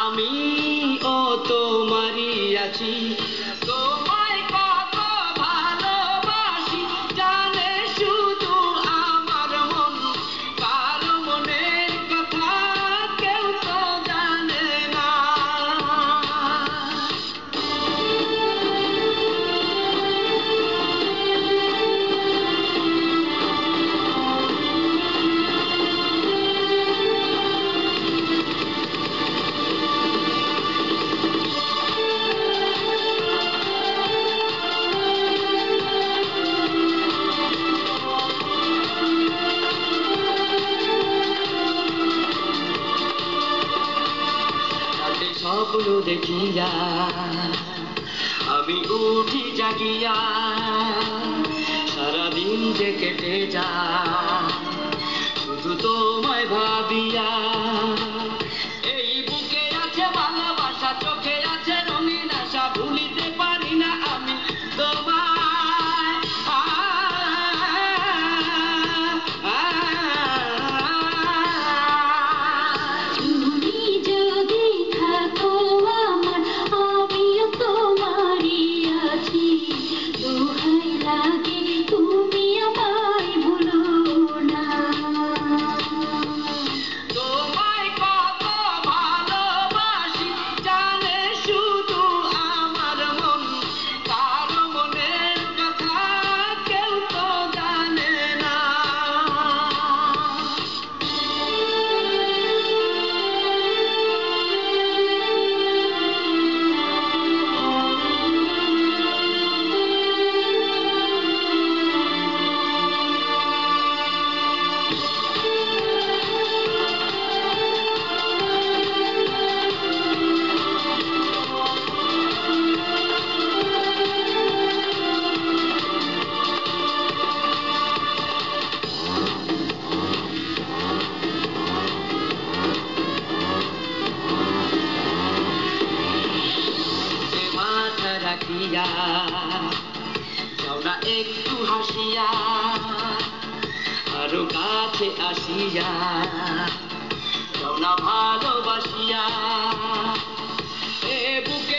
আমি ও তোমারই আছি, তোমায় কত ভালোবাসি জানে শুধু আমার মন, কারো মনের কথা কেউ তো জানে না। স্বপ্ন দেখিয়া আমি উঠি জাগিয়া, সারাদিন যে কেটে যায় শুধু তোমায় ভাবিয়া। এই বুকে আছে ভালোবাসা, চোখে আছে রঙিন আশা, ভুলিতে পারি না আমি তোমায়। রাখিয়া যাও না একটু হাসিয়া, আরো কাছে আসিয়া যাও না ভালোবাসিয়া। এ বুকে